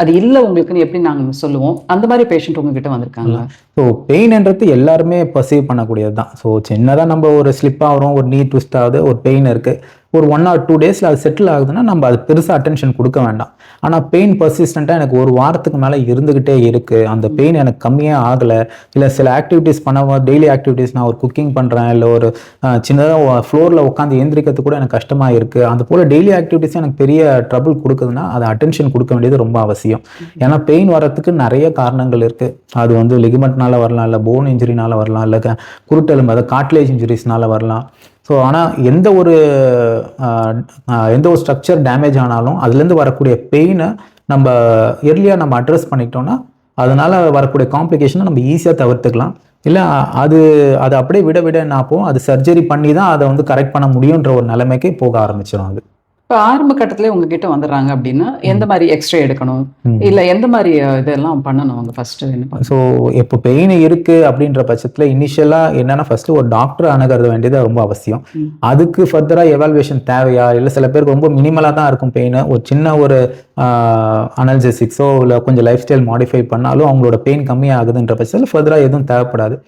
Speaker 2: அது இல்லை உங்களுக்குன்னு எப்படி நாங்கள் சொல்லுவோம்? அந்த மாதிரி பேஷண்ட் உங்ககிட்ட வந்திருக்காங்களா?
Speaker 1: ஸோ பெயின்ன்றது எல்லாருமே பர்சீவ் பண்ணக்கூடியது தான். ஸோ சின்னதாக நம்ம ஒரு ஸ்லிப் ஆகிறோம், ஒரு நீ ட்விஸ்ட் ஆகுது, ஒரு பெயின் இருக்குது, ஒரு 1 or 2 டேஸில் அது செட்டில் ஆகுதுன்னா நம்ம அது பெருசாக அட்டென்ஷன் கொடுக்க வேண்டாம். ஆனால் பெயின் பர்சிஸ்டண்ட்டாக எனக்கு ஒரு வாரத்துக்கு மேலே இருந்துக்கிட்டே இருக்குது, அந்த பெயின் எனக்கு கம்மியாக ஆகலை, இல்லை சில ஆக்டிவிட்டீஸ் பண்ண டெய்லி ஆக்டிவிட்டீஸ் நான் ஒரு குக்கிங் பண்ணுறேன், இல்லை ஒரு சின்னதாக ஃப்ளோரில் உட்காந்து எந்திரிக்கிறது கூட எனக்கு கஷ்டமாக இருக்குது, அந்த போல் டெய்லி ஆக்டிவிட்டீஸ் எனக்கு பெரிய ட்ரபிள் கொடுக்குதுன்னா அது அட்டென்ஷன் கொடுக்க வேண்டியது ரொம்ப அவசியம். ஏன்னா பெயின் வரத்துக்கு நிறைய காரணங்கள் இருக்குது. அது வந்து லிகமெண்ட்னால வரலாம், இல்லை போன் இன்ஜுரினால வரலாம், இல்லை குருட்டெலும்பு அதாவது கார்ட்லேஜ் இன்ஜுரிஸ்னால வரலாம். ஸோ ஆனால் எந்த ஒரு ஸ்ட்ரக்சர் டேமேஜ் ஆனாலும் அதுலேருந்து வரக்கூடிய பெயினை நம்ம எர்லியாக நம்ம அட்ரஸ் பண்ணிக்கிட்டோம்னா அதனால் வரக்கூடிய காம்ப்ளிகேஷனை நம்ம ஈஸியாக தவிர்த்துக்கலாம். இல்லை அது அப்படியே விட என்ன ஆகும், அது சர்ஜரி பண்ணி தான் அதை வந்து கரெக்ட் பண்ண முடியுன்ற ஒரு நிலைமைக்கு போக ஆரம்பிச்சிடும். அது
Speaker 2: இப்போ ஆரம்ப கட்டத்திலே உங்ககிட்ட வந்துடுறாங்க அப்படின்னா எந்த மாதிரி எக்ஸ்ரே எடுக்கணும், இல்லை எந்த மாதிரி இதெல்லாம் பண்ணணும் அவங்க ஃபர்ஸ்ட்டு என்ன?
Speaker 1: ஸோ இப்போ பெயின் இருக்குது அப்படின்ற பட்சத்தில் இனிஷியலாக என்னென்னா ஃபஸ்ட்டு ஒரு டாக்டர் அணுகிறது வேண்டியது ரொம்ப அவசியம். அதுக்கு ஃபர்தராக எவால்வேஷன் தேவையா, இல்லை சில பேருக்கு ரொம்ப மினிமலாக தான் இருக்கும் பெயின், ஒரு சின்ன ஒரு அனல்ஜெசிக்ஸோ இல்லை கொஞ்சம் லைஃப் ஸ்டைல் மாடிஃபை பண்ணாலும் அவங்களோட பெயின் கம்மியாகுதுன்ற பட்சத்தில் ஃபர்தராக எதுவும் தேவைப்படாது.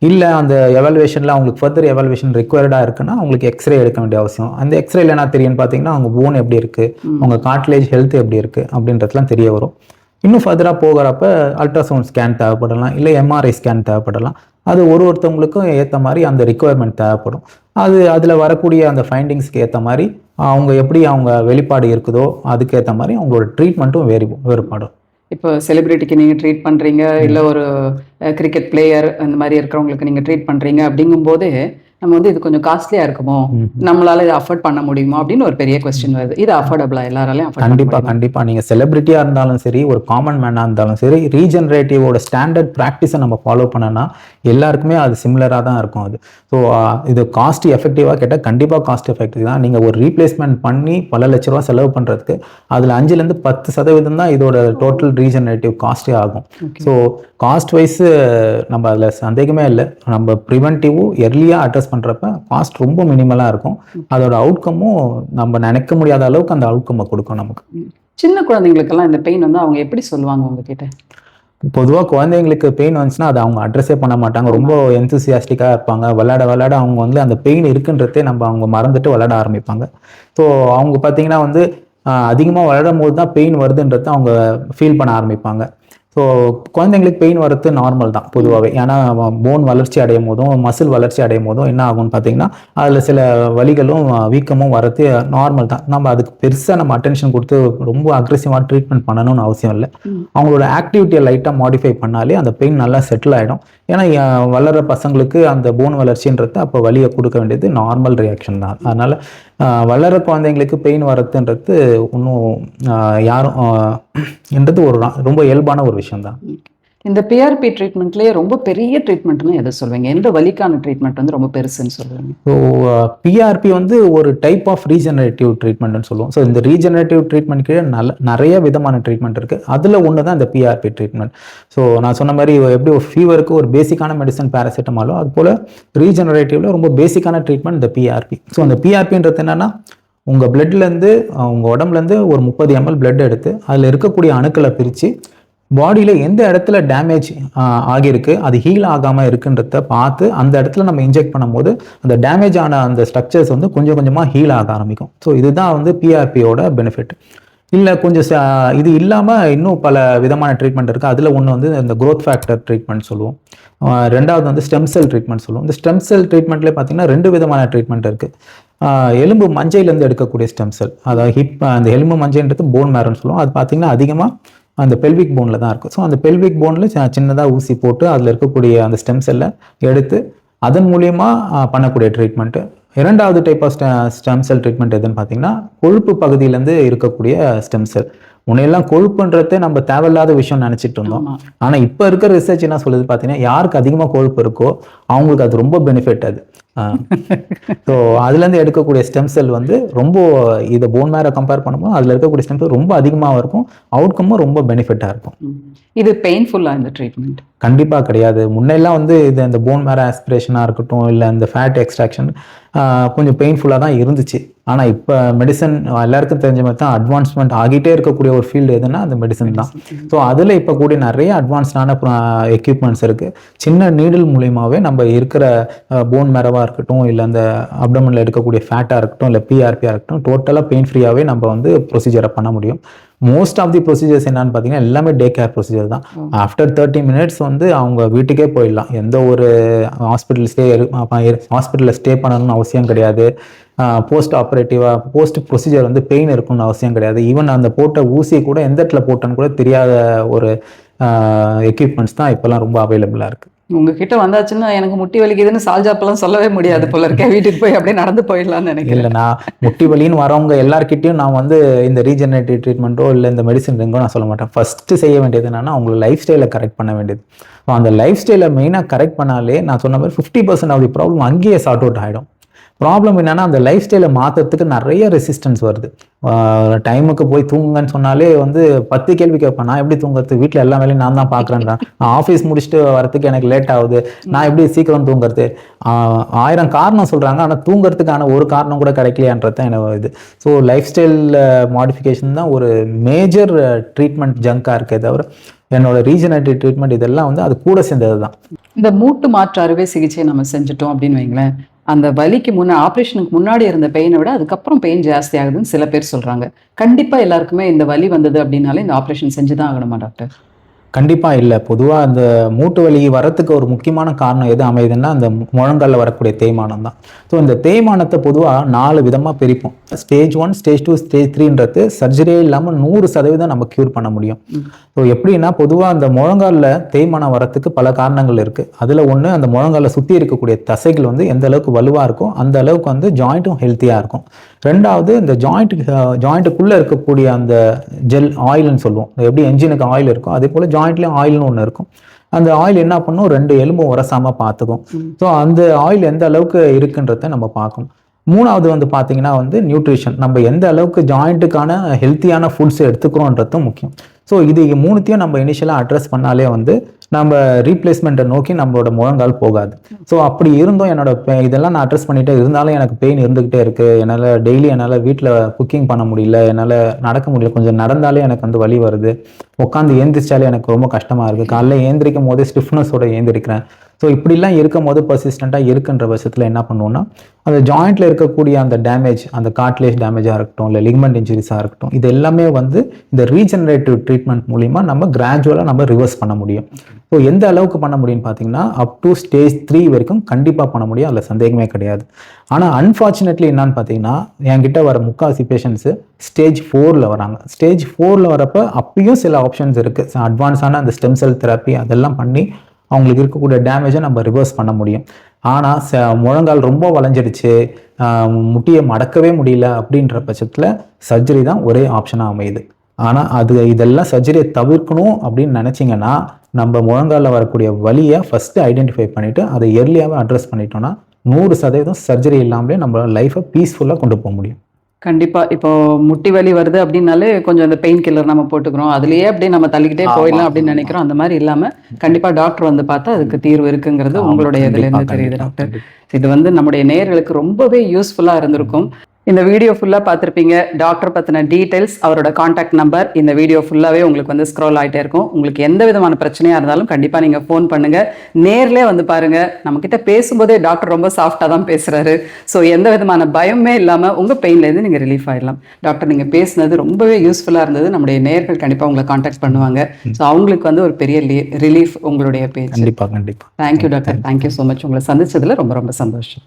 Speaker 1: இல்லை அந்த எவால்வேஷனில் அவங்களுக்கு ஃபர்தர் எவால்வேஷன் ரிக்வயர்டாக இருக்குன்னா அவங்களுக்கு எக்ஸ்ரே எடுக்க வேண்டிய அவசியம். அந்த எக்ஸ்ரேல என்ன தெரியும்னு பார்த்தீங்கன்னா அவங்க போன் எப்படி இருக்குது, அவங்க கார்ட்லேஜ் ஹெல்த் எப்படி இருக்குது அப்படின்றதுலாம் தெரிய வரும். இன்னும் ஃபர்தராக போகிறப்ப அல்ட்ராசவுண்ட் ஸ்கேன் தேவைப்படலாம், இல்லை எம்ஆர்ஐ ஸ்கேன் தேவைப்படலாம். அது ஒருத்தவங்களுக்கும் ஏற்ற மாதிரி அந்த ரிக்குவயர்மெண்ட் தேவைப்படும். அதில் வரக்கூடிய அந்த ஃபைண்டிங்ஸ்க்கு ஏற்ற மாதிரி அவங்க எப்படி அவங்க வெளிப்பாடு இருக்குதோ அதுக்கேற்ற மாதிரி அவங்களோட ட்ரீட்மெண்ட்டும் வேறுபடும்.
Speaker 2: இப்போ செலிபிரிட்டிக்கு நீங்கள் ட்ரீட் பண்ணுறீங்க, இல்லை ஒரு கிரிக்கெட் பிளேயர் அந்த மாதிரி இருக்கிறவங்களுக்கு நீங்கள் ட்ரீட் பண்ணுறீங்க அப்படிங்கும்போது நம்ம வந்து இது கொஞ்சம் காஸ்ட்லியாக இருக்குமோ, நம்மளால இதை அஃபோர்ட் பண்ண முடியுமா அப்படின்னு ஒரு பெரிய கொஸ்டின் வருது. இது அஃபோர்டபுளா எல்லாராலையும்?
Speaker 1: கண்டிப்பாக நீங்கள் செலிபிரிட்டியாக இருந்தாலும் சரி, ஒரு காமன் மேனாக இருந்தாலும் சரி, ரீஜெனரேட்டிவோட ஸ்டாண்டர்ட் ப்ராக்டிஸை நம்ம ஃபாலோ பண்ணோன்னா எல்லாருக்குமே அது சிமிலராக தான் இருக்கும். அது ஸோ இது காஸ்ட் எஃபெக்டிவாக கேட்டால் கண்டிப்பாக காஸ்ட் எஃபெக்டிவ் தான். நீங்கள் ஒரு ரீப்ளேஸ்மெண்ட் பண்ணி பல லட்ச ரூபா செலவு பண்ணுறதுக்கு அதில் 5% 10% தான் இதோட டோட்டல் ரீஜெனரேட்டிவ் காஸ்ட்டே ஆகும். ஸோ காஸ்ட் வைஸ் நம்ம அதில் சந்தேகமே இல்லை. நம்ம ப்ரிவென்டிவும் எர்லியாக அட்ரஸ் பண்ணுறப்ப காஸ்ட் ரொம்ப மினிமலாக இருக்கும். அதோட அவுட்கமும் நம்ம நினைக்க முடியாத அளவுக்கு அந்த அவுட்கம்மை கொடுக்கும் நமக்கு.
Speaker 2: சின்ன குழந்தைங்களுக்கெல்லாம் இந்த பெயின் வந்து அவங்க எப்படி சொல்லுவாங்க உங்ககிட்ட?
Speaker 1: பொதுவாக குழந்தைங்களுக்கு பெயின் வந்துச்சுன்னா அதை அவங்க அட்ரஸே பண்ண மாட்டாங்க, ரொம்ப எந்தூசியாஸ்டிக்காக இருப்பாங்க. விளையாட அவங்க வந்து அந்த பெயின் இருக்குன்றதே அவங்க மறந்துட்டு விளையாட ஆரம்பிப்பாங்க. ஸோ அவங்க பார்த்தீங்கன்னா வந்து அதிகமாக விளையாடும் போது தான் பெயின் வருதுன்றதை அவங்க ஃபீல் பண்ண ஆரம்பிப்பாங்க. ஸோ குழந்தைங்களுக்கு பெயின் வரது நார்மல் தான் பொதுவாகவே. ஏன்னா போன் வளர்ச்சி அடையும் போதும் மசில் வளர்ச்சி அடையும் போதும் என்ன ஆகும்னு பார்த்தீங்கன்னா அதில் சில வலிகளும் வீக்கமும் வரது நார்மல் தான். நம்ம அதுக்கு பெருசாக நம்ம அட்டென்ஷன் கொடுத்து ரொம்ப அக்ரெசிவாக ட்ரீட்மெண்ட் பண்ணணும்னு அவசியம் இல்லை. அவங்களோட ஆக்டிவிட்டியை லைட்டாக மாடிஃபை பண்ணாலே அந்த பெயின் நல்லா செட்டில் ஆகிடும். ஏன்னா வளர்கிற பசங்களுக்கு அந்த போன் வளர்ச்சின்றது அப்போ வலியை கொடுக்க வேண்டியது நார்மல் ரியாக்ஷன் தான். அதனால் வளர குழந்தைங்களுக்கு பெயின் வரதுன்றது ஒன்றும் யாரும் என்றது ஒரு ரொம்ப இயல்பான ஒரு விஷயம் தான்.
Speaker 2: இந்த பிஆர்பி ட்ரீட்மெண்ட்லேயே ரொம்ப பெரிய ட்ரீட்மெண்ட்னு எதை சொல்வீங்க? எந்த வலிக்கான ட்ரீட்மெண்ட் வந்து ரொம்ப பெருசுன்னு சொல்லுவீங்க?
Speaker 1: ஸோ பிஆர்பி வந்து ஒரு டைப் ஆஃப் ரீஜெனரேட்டிவ் ட்ரீட்மெண்ட்னு சொல்லுவோம். ஸோ இந்த ரீஜெனரேட்டிவ் ட்ரீட்மெண்ட் கீழே நிறைய விதமான ட்ரீட்மெண்ட் இருக்குது. அதில் ஒன்று தான் இந்த பிஆர்பி ட்ரீட்மெண்ட். ஸோ நான் சொன்ன மாதிரி எப்படி ஒரு ஃபீவருக்கு ஒரு பேசிக்கான மெடிசன் பேராசிட்டமாலோ அது போல் ரீஜெனரேட்டிவ்ல ரொம்ப பேசிக்கான ட்ரீட்மெண்ட் இந்த பிஆர்பி. ஸோ அந்த பிஆர்பின்றது என்னன்னா உங்கள் பிளட்லேருந்து உங்கள் உடம்புலேருந்து ஒரு 30 ml பிளட் எடுத்து அதில் இருக்கக்கூடிய அணுக்களை பிரித்து பாடியில் எந்த இடத்துல டேமேஜ் ஆகியிருக்கு, அது ஹீல் ஆகாமல் இருக்குன்றத பார்த்து அந்த இடத்துல நம்ம இன்ஜெக்ட் பண்ணும்போது அந்த டேமேஜ் ஆன அந்த ஸ்ட்ரக்சர்ஸ் வந்து கொஞ்சம் கொஞ்சமாக ஹீல் ஆக ஆரம்பிக்கும். ஸோ இதுதான் வந்து பிஆர்பியோட பெனிஃபிட். இல்லை கொஞ்சம் இது இல்லாமல் இன்னும் பல விதமான ட்ரீட்மெண்ட் இருக்குது. அதில் ஒன்று வந்து இந்த க்ரோத் ஃபேக்டர் ட்ரீட்மெண்ட் சொல்லுவோம். ரெண்டாவது வந்து ஸ்டெம் செல் ட்ரீட்மெண்ட் சொல்லுவோம். இந்த ஸ்டெம் செல் ட்ரீட்மெண்ட்லேயே பார்த்தீங்கன்னா 2 விதமான ட்ரீட்மெண்ட் இருக்குது. எலும்பு மஞ்சையிலேருந்து எடுக்கக்கூடிய ஸ்டெம் செல், அதாவது அந்த எலும்பு மஞ்சைன்றது போன் மேரோன்னு சொல்லுவோம். அது பார்த்தீங்கன்னா அதிகமாக அந்த பெல்விக் போனில் தான் இருக்கும். ஸோ அந்த பெல்விக் போனில் சின்னதாக ஊசி போட்டு அதில் இருக்கக்கூடிய அந்த ஸ்டெம் செல்லை எடுத்து அதன் மூலியமாக பண்ணக்கூடிய ட்ரீட்மெண்ட்டு. இரண்டாவது type of stem cell treatment எதுன்னு பார்த்தீங்கன்னா கொழுப்பு பகுதியிலேருந்து இருக்கக்கூடிய ஸ்டெம் செல். முன்னையெல்லாம் கொழுப்புன்றதே நம்ம தேவையில்லாத விஷயம் நினச்சிட்டு இருந்தோம். ஆனால் இப்போ இருக்கிற ரிசர்ச் என்ன சொல்லுது பார்த்தீங்கன்னா யாருக்கு அதிகமாக கொழுப்பு இருக்கோ அவங்களுக்கு அது ரொம்ப பெனிஃபிட். அது ஸோ அதுலேருந்து எடுக்கக்கூடிய ஸ்டெம் செல் வந்து ரொம்ப இதை போன் மேரை கம்பேர் பண்ணும்போது அதில் இருக்கக்கூடிய ஸ்டெம் செல் ரொம்ப அதிகமாக இருக்கும், அவுட்கமும் ரொம்ப பெனிஃபிட்டாக இருக்கும்.
Speaker 2: இது பெயின்ஃபுல்லாக இந்த ட்ரீட்மெண்ட்?
Speaker 1: கண்டிப்பாக கிடையாது. முன்னெல்லாம் வந்து இது இந்த போன் மேரோ ஆஸ்பிரேஷனாக இருக்கட்டும் இல்லை இந்த ஃபேட் எக்ஸ்ட்ராக்ஷன் கொஞ்சம் பெயின்ஃபுல்லாக தான் இருந்துச்சு. ஆனால் இப்போ மெடிசன் எல்லாருக்கும் தெரிஞ்ச மாதிரி தான் அட்வான்ஸ்மெண்ட் ஆகிட்டே இருக்கக்கூடிய ஒரு ஃபீல்டு எதுன்னா அந்த மெடிசன் தான். ஸோ அதில் இப்போ கூட நிறைய அட்வான்ஸ்டான எக்யூப்மெண்ட்ஸ் இருக்குது. சின்ன நீடில் மூலியமாகவே நம்ம இருக்கிற போன் மேரவாக இருக்கட்டும், இல்லை அந்த அப்டமனில் இருக்கக்கூடிய ஃபேட்டாக இருக்கட்டும், இல்லை பிஆர்பியாக இருக்கட்டும், டோட்டலாக பெயின் ஃப்ரீயாகவே நம்ம வந்து ப்ரொசீஜரை பண்ண முடியும். மோஸ்ட் ஆஃப் தி ப்ரொசீஜர்ஸ் என்னன்னு பார்த்தீங்கன்னா எல்லாமே டே கேர் ப்ரொசீஜர் தான். ஆஃப்டர் 30 minutes வந்து அவங்க வீட்டுக்கே போயிடலாம். எந்த ஒரு ஹாஸ்பிட்டலில் ஸ்டே பண்ணணும்னு அவசியம் கிடையாது. போஸ்ட் ஆப்ரேட்டிவாக போஸ்ட் ப்ரொசீஜர் வந்து பெயின் இருக்குன்னு அவசியம் கிடையாது. ஈவன் அந்த போட்ட ஊசியை கூட எந்த இடத்துல போட்டோன்னு கூட தெரியாத ஒரு எக்யூப்மெண்ட்ஸ் தான் இப்போல்லாம் ரொம்ப அவைலபிளாக இருக்குது.
Speaker 2: உங்ககிட்ட வந்தாச்சுன்னா எனக்கு முட்டி வலிக்குதுன்னு சால்ஜாப்பெல்லாம் சொல்லவே முடியாது போல இருக்க, வீட்டுக்கு போய் அப்படியே நடந்து போயிடலாம்னு நினைக்கிறேன்.
Speaker 1: இல்லை, நான் முட்டி வலின்னு வரவங்க எல்லார்கிட்டையும் நான் வந்து இந்த ரீஜெனரேட்டிவ் ட்ரீட்மெண்ட்டோ இல்லை இந்த மெடிசன் ட்ரிங்கோ நான் சொல்ல மாட்டேன். ஃபஸ்ட்டு செய்ய வேண்டியது என்னன்னா அவங்க லைஃப் ஸ்டைலை கரெக்ட் பண்ண வேண்டியது. அந்த லைஃப் ஸ்டைலை மெயினாக கரெக்ட் பண்ணாலே நான் சொன்ன மாதிரி 50% ஆஃப் தி ப்ராப்ளம் அங்கேயே சார்ட் அவுட் ஆகிடும். ப்ராப்ளம் என்னன்னா அந்த லைஃப் ஸ்டைலை மாற்றுறதுக்கு நிறைய ரெசிஸ்டன்ஸ் வருது. டைமுக்கு போய் தூங்குங்கன்னு சொன்னாலே வந்து 10 கேள்வி கேட்பேன். நான் எப்படி தூங்குறது? வீட்டில் எல்லா வேலையும் நான் தான் பார்க்குறேன்டா. நான் ஆஃபீஸ் முடிச்சுட்டு வரத்துக்கு எனக்கு லேட் ஆகுது. நான் எப்படி சீக்கிரம் தூங்குறது? 1000 காரணம் சொல்கிறாங்க, ஆனால் தூங்குறதுக்கான ஒரு காரணம் கூட கிடைக்கலையான்றது தான் எனக்கு இது. ஸோ லைஃப் ஸ்டைல் மாடிஃபிகேஷன் தான் ஒரு மேஜர் ட்ரீட்மெண்ட் ஜங்காக இருக்கே தவிர என்னோட ரீஜெனரேட்டிவ் ட்ரீட்மெண்ட் இதெல்லாம் வந்து அது கூட சேர்ந்தது தான்.
Speaker 2: இந்த மூட்டு மாற்று அறுவை சிகிச்சை நம்ம செஞ்சுட்டோம் அப்படின்னு வைங்களேன், அந்த வலிக்கு ஆப்ரேஷனுக்கு முன்னாடி இருந்த பெயினை விட அதுக்கப்புறம் பெயின் ஜாஸ்தி ஆகுதுன்னு சில பேர் சொல்றாங்க. கண்டிப்பா எல்லாருக்குமே இந்த வலி வந்தது அப்படின்னாலே இந்த ஆப்ரேஷன் செஞ்சுதான் ஆகணுமா டாக்டர்?
Speaker 1: கண்டிப்பாக இல்லை. பொதுவாக அந்த மூட்டு வலி வரத்துக்கு ஒரு முக்கியமான காரணம் எது அமையுதுன்னா அந்த முழங்காலில் வரக்கூடிய தேய்மானம் தான். ஸோ இந்த தேய்மானத்தை பொதுவாக 4 விதமாக பிரிப்போம். ஸ்டேஜ் 1, ஸ்டேஜ் 2, ஸ்டேஜ் 3ன்றது சர்ஜரியே இல்லாமல் 100% நம்ம க்யூர் பண்ண முடியும். ஸோ எப்படின்னா பொதுவாக அந்த முழங்காலில் தேய்மானம் வரத்துக்கு பல காரணங்கள் இருக்குது. அதில் ஒன்று, அந்த முழங்காலில் சுற்றி இருக்கக்கூடிய தசைகள் வந்து எந்த அளவுக்கு வலுவாக இருக்கும் அந்த அளவுக்கு வந்து ஜாயிண்ட்டும் ஹெல்த்தியாக இருக்கும். ரெண்டாவது, இந்த ஜாயிண்ட்டுக்குள்ளே இருக்கக்கூடிய அந்த ஜெல் ஆயில்னு சொல்லுவோம். எப்படி என்ஜினுக்கு ஆயில் இருக்கும் அதே போல் ஜாயிண்ட்லேயும் ஆயில்னு ஒன்று இருக்கும். அந்த ஆயில் என்ன பண்ணும், 2 எலும்பும் உரசாமல் பார்த்துக்கும். ஸோ அந்த ஆயில் எந்த அளவுக்கு இருக்குன்றத நம்ம பார்க்கணும். மூணாவது வந்து பார்த்தீங்கன்னா வந்து நியூட்ரிஷன், நம்ம எந்த அளவுக்கு ஜாயிண்ட்டுக்கான ஹெல்த்தியான ஃபுட்ஸ் எடுத்துக்கிறோன்றதும் முக்கியம். ஸோ இது 3த்தையும் நம்ம இனிஷியலாக அட்ரஸ் பண்ணாலே வந்து நம்ம ரீப்ளேஸ்மெண்ட்டை நோக்கி நம்மளோட முழங்கால் போகாது. ஸோ அப்படி இருந்தும் என்னோட இதெல்லாம் நான் அட்ரஸ் பண்ணிட்டே இருந்தாலும் எனக்கு பெயின் இருந்துக்கிட்டே இருக்குது. என்னால் டெய்லி என்னால் வீட்டில் குக்கிங் பண்ண முடியல, என்னால் நடக்க முடியல, கொஞ்சம் நடந்தாலே எனக்கு வந்து வலி வருது, உட்காந்து ஏந்திரிச்சாலே எனக்கு ரொம்ப கஷ்டமாக இருக்குது, காலைல ஏந்திரிக்கும் போதே ஸ்டிஃப்னஸோட ஏந்திரிக்கிறேன். ஸோ இப்படிலாம் இருக்கும் போது பர்சிஸ்டண்ட்டாக இருக்குன்ற பட்சத்தில் என்ன பண்ணுவோம்னா அந்த ஜாயிண்ட்டில் இருக்கக்கூடிய அந்த டேமேஜ், அந்த கார்ட்லேஜ் டேமேஜாக இருக்கட்டும், இல்லை லிகமெண்ட் இன்ஜுரிஸாக இருக்கட்டும், இது எல்லாமே வந்து இந்த ரீஜெனரேட்டிவ் ட்ரீட்மெண்ட் மூலிமா நம்ம கிராஜுவலாக நம்ம ரிவர்ஸ் பண்ண முடியும். ஸோ எந்த அளவுக்கு பண்ண முடியும்னு பார்த்தீங்கன்னா அப் டு ஸ்டேஜ் 3 வரைக்கும் கண்டிப்பாக பண்ண முடியும், அதில் சந்தேகமே கிடையாது. ஆனால் அன்ஃபார்ச்சுனேட்லி என்னன்னு பார்த்தீங்கன்னா என்கிட்ட வர முக்கால்வாசி பேஷண்ட்ஸு ஸ்டேஜ் 4ல் வராங்க. ஸ்டேஜ் 4ல் வரப்போ அப்பயும் சில ஆப்ஷன்ஸ் இருக்குது. அட்வான்ஸான அந்த ஸ்டெம் செல் தெரப்பி அதெல்லாம் பண்ணி அவங்களுக்கு இருக்கக்கூடிய டேமேஜை நம்ம ரிவர்ஸ் பண்ண முடியும். ஆனால் முழங்கால் ரொம்ப வளைஞ்சிடுச்சு, முட்டியை மடக்கவே முடியல அப்படின்ற பட்சத்தில் சர்ஜரி தான் ஒரே ஆப்ஷனாக அமையுது. ஆனால் இதெல்லாம் சர்ஜரியை தவிர்க்கணும் அப்படின்னு நினச்சிங்கன்னா நம்ம முழங்காலில் வரக்கூடிய வலியை ஃபஸ்ட்டு ஐடென்டிஃபை பண்ணிவிட்டு அதை எர்லியாகவே அட்ரஸ் பண்ணிட்டோம்னா 100% சர்ஜரி இல்லாமலே நம்ம லைஃப்பை பீஸ்ஃபுல்லாக கொண்டு போக முடியும்.
Speaker 2: கண்டிப்பா. இப்போ முட்டி வலி வருது அப்படின்னாலே கொஞ்சம் அந்த பெயின் கில்லர் நம்ம போட்டுக்கிறோம், அதுலயே அப்படியே நம்ம தள்ளிக்கிட்டே போயிடலாம் அப்படின்னு நினைக்கிறோம். அந்த மாதிரி இல்லாம கண்டிப்பா டாக்டர் வந்து பார்த்தா அதுக்கு தீர்வு இருக்குங்கிறது உங்களுடைய இதுல இருந்து தெரியுது டாக்டர். இது வந்து நம்முடைய நேயர்களுக்கு ரொம்பவே யூஸ்ஃபுல்லா இருந்திருக்கும். இந்த வீடியோ ஃபுல்லாக பார்த்துருப்பீங்க. டாக்டர் பற்றின டீட்டெயில்ஸ், அவரோட காண்டாக்ட் நம்பர் இந்த வீடியோ ஃபுல்லாகவே உங்களுக்கு வந்து ஸ்க்ரோல் ஆகிட்டே இருக்கும். உங்களுக்கு எந்த விதமான பிரச்சனையாக இருந்தாலும் கண்டிப்பாக நீங்கள் ஃபோன் பண்ணுங்கள், நேர்லேயே வந்து பாருங்கள். நம்மக்கிட்ட பேசும்போதே டாக்டர் ரொம்ப சாஃப்டாக தான் பேசுகிறாரு. ஸோ எந்த விதமான பயமே இல்லாமல் உங்கள் பெயின்லேருந்து நீங்கள் ரிலீஃப் ஆகிடலாம். டாக்டர் நீங்கள் பேசுனது ரொம்பவே யூஸ்ஃபுல்லாக இருந்தது. நம்முடைய நேயர்கள் கண்டிப்பாக உங்களை காண்டாக்ட் பண்ணுவாங்க. ஸோ அவங்களுக்கு வந்து ஒரு பெரிய ரிலீஃப் உங்களுடைய பேஜ்.
Speaker 1: கண்டிப்பாக.
Speaker 2: Thank you doctor, thank you so much. உங்களை சந்திச்சதில் ரொம்ப ரொம்ப சந்தோஷம்.